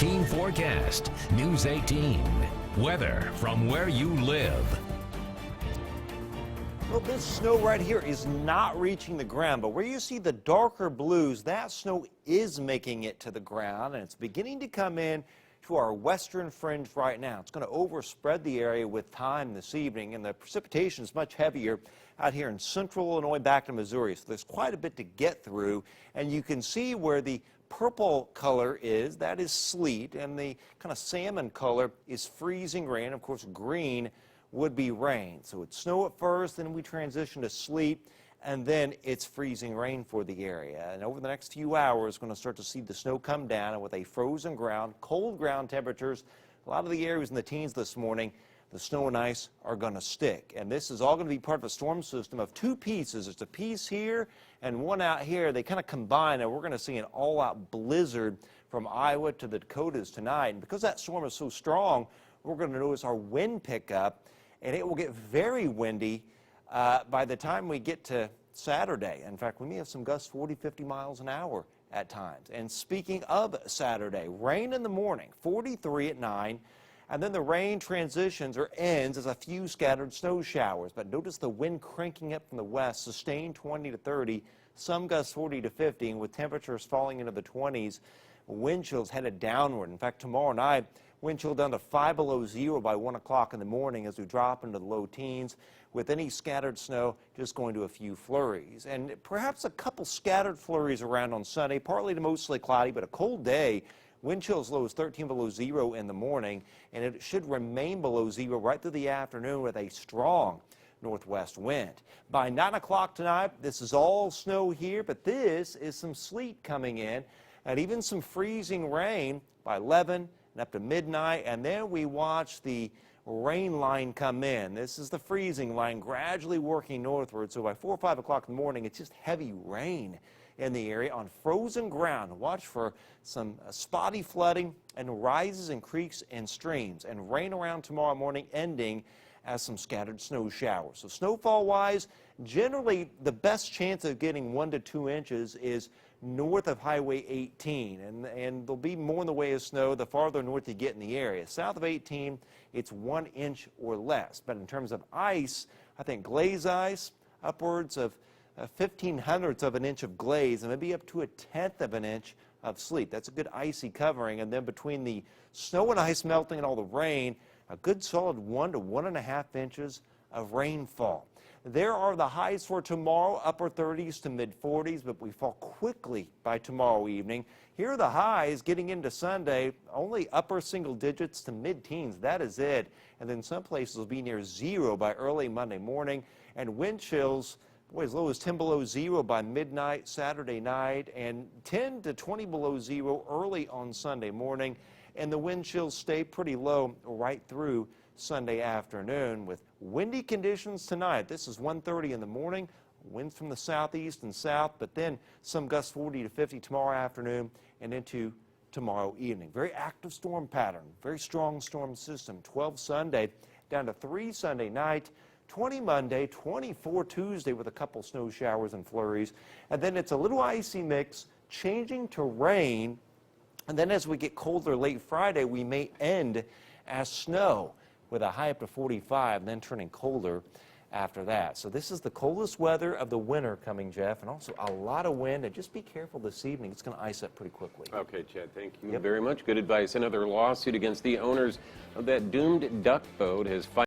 18 forecast. News 18. Weather from where you live. Well, this snow right here is not reaching the ground, but where you see the darker blues, that snow is making it to the ground, and it's beginning to come in to our western fringe right now. It's going to overspread the area with time this evening, and the precipitation is much heavier out here in central Illinois back to Missouri. So there's quite a bit to get through, and you can see where the purple color is, that is sleet, and the kind of salmon color is freezing rain. Of course, green would be rain. So it's snow at first, then we transition to sleet, and then it's freezing rain for the area. And over the next few hours, we're going to start to see the snow come down, and with a frozen ground, cold ground temperatures, a lot of the areas in the teens this morning, the snow and ice are going to stick. And this is all going to be part of a storm system of two pieces. There's a piece here and one out here. They kind of combine, and we're going to see an all-out blizzard from Iowa to the Dakotas tonight. And because that storm is so strong, we're going to notice our wind pick up, and it will get very windy by the time we get to Saturday. In fact, we may have some gusts 40, 50 miles an hour at times. And speaking of Saturday, rain in the morning, 43 at 9, and then the rain transitions or ends as a few scattered snow showers. But notice the wind cranking up from the west, sustained 20 to 30, some gusts 40 to 50, and with temperatures falling into the 20s, wind chills headed downward. In fact, tomorrow night, wind chill down to 5 below zero by 1 o'clock in the morning as we drop into the low teens, with any scattered snow just going to a few flurries. And perhaps a couple scattered flurries around on Sunday, partly to mostly cloudy, but a cold day. Wind chill as low as 13 below zero in the morning, and it should remain below zero right through the afternoon with a strong northwest wind. By 9 o'clock tonight, this is all snow here, but this is some sleet coming in, and even some freezing rain by 11 and up to midnight, and then we watch the rain line come in. This is the freezing line gradually working northward, so by 4 or 5 o'clock in the morning, it's just heavy rain in the area on frozen ground. Watch for some spotty flooding and rises in creeks and streams, and rain around tomorrow morning, ending as some scattered snow showers. So snowfall wise, generally the best chance of getting 1 to 2 inches is north of Highway 18, and there'll be more in the way of snow the farther north you get in the area. South of 18, it's 1 inch or less. But in terms of ice, I think glaze ice, upwards of 0.15 of an inch of glaze, and maybe up to 1/10 of an inch of sleet. That's a good icy covering. And then between the snow and ice melting and all the rain, a good solid 1 to 1.5 inches of rainfall. There are the highs for tomorrow, upper 30s to mid 40s, but we fall quickly by tomorrow evening. Here are the highs getting into Sunday, only upper single digits to mid-teens. That is it. And then some places will be near zero by early Monday morning, and wind chills as low as 10 below zero by midnight Saturday night, and 10 to 20 below zero early on Sunday morning. And the wind chills stay pretty low right through Sunday afternoon with windy conditions tonight. This is 1:30 in the morning. Winds from the southeast and south, but then some gusts 40 to 50 tomorrow afternoon and into tomorrow evening. Very active storm pattern, very strong storm system. 12 Sunday, down to 3 Sunday night. 20 Monday, 24 Tuesday with a couple snow showers and flurries. And then it's a little icy mix changing to rain. And then as we get colder late Friday, we may end as snow with a high up to 45 and then turning colder after that. So this is the coldest weather of the winter coming, Jeff, and also a lot of wind. And just be careful this evening. It's going to ice up pretty quickly. Okay, Chad, thank you very much. Good advice. Another lawsuit against the owners of that doomed duck boat has filed.